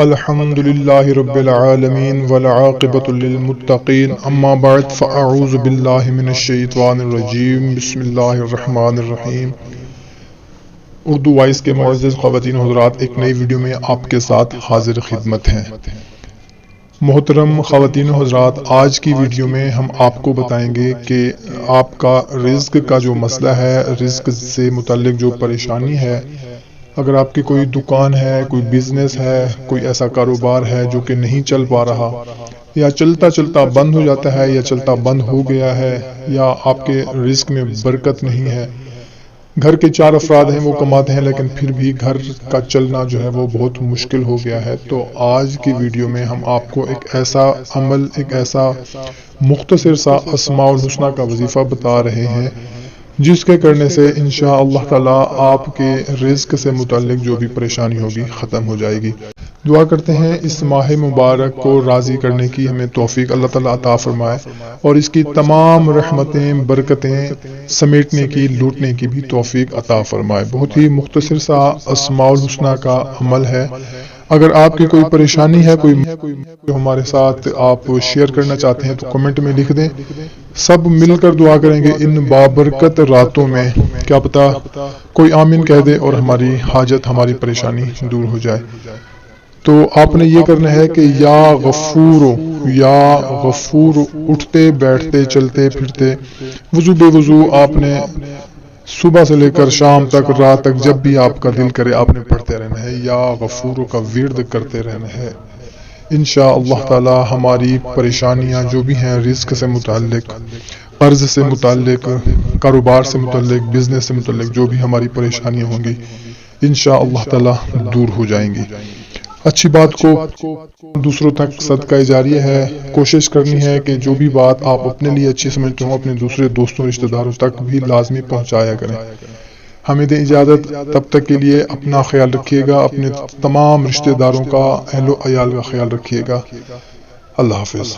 الحمد لله رب العالمين والعاقبة للمتقين اما بعد فاعوذ بالله من الشیطان الرجیم بسم اللہ الرحمن الرحیم۔ اردو وائس کے معزز خواتین و حضرات، ایک نئی ویڈیو میں آپ کے ساتھ حاضر خدمت ہیں۔ محترم خواتین و حضرات، آج کی ویڈیو میں ہم آپ کو بتائیں گے کہ آپ کا رزق کا جو مسئلہ ہے، رزق سے متعلق جو پریشانی ہے، اگر آپ کی کوئی دکان ہے، کوئی بزنس ہے، کوئی ایسا کاروبار ہے جو کہ نہیں چل پا رہا، یا چلتا چلتا بند ہو جاتا ہے، یا چلتا بند ہو گیا ہے، یا آپ کے رزق میں برکت نہیں ہے، گھر کے 4 افراد ہیں وہ کماتے ہیں لیکن پھر بھی گھر کا چلنا جو ہے وہ بہت مشکل ہو گیا ہے، تو آج کی ویڈیو میں ہم آپ کو ایک ایسا عمل، ایک ایسا مختصر سا اسماء الحسنی کا وظیفہ بتا رہے ہیں جس کے کرنے سے انشاءاللہ تعالی آپ کے رزق سے متعلق جو بھی پریشانی ہوگی ختم ہو جائے گی۔ دعا کرتے ہیں اس ماہ مبارک کو راضی کرنے کی ہمیں توفیق اللہ تعالی عطا فرمائے، اور اس کی تمام رحمتیں، برکتیں سمیٹنے کی، لوٹنے کی بھی توفیق عطا فرمائے۔ بہت ہی مختصر سا اسماء الحسنی کا عمل ہے۔ اگر آپ کی کوئی پریشانی ہے، کوئی جو ہمارے ساتھ آپ شیئر کرنا چاہتے ہیں، تو کمنٹ میں لکھ دیں، سب مل کر دعا کریں گے ان بابرکت راتوں میں، کیا پتا کوئی آمین کہہ دے اور ہماری حاجت، ہماری پریشانی دور ہو جائے۔ تو آپ نے یہ کرنا ہے کہ یا غفور اٹھتے بیٹھتے چلتے پھرتے وضو بے وضو آپ نے صبح سے لے کر شام تک، رات تک، جب بھی آپ کا دل کرے آپ نے پڑھتے رہنا ہے، یا غفور کا ورد کرتے رہنا ہے۔ انشاءاللہ تعالی ہماری پریشانیاں جو بھی ہیں، رزق سے متعلق، قرض سے متعلق، کاروبار سے متعلق، بزنس سے متعلق جو بھی ہماری پریشانیاں ہوں گی، انشاءاللہ تعالی دور ہو جائیں گی۔ اچھی بات کو دوسروں تک صدقہ جاریہ ہے، کوشش کرنی ہے کہ جو بھی بات آپ اپنے لیے اچھی سمجھتے ہوں اپنے دوسرے دوستوں رشتہ داروں تک بھی لازمی پہنچایا کریں۔ ہمیں دیں اجازت، تب تک کے لیے اپنا خیال رکھیے گا، اپنے تمام رشتہ داروں کا، اہل و عیال کا خیال رکھیے گا۔ اللہ حافظ۔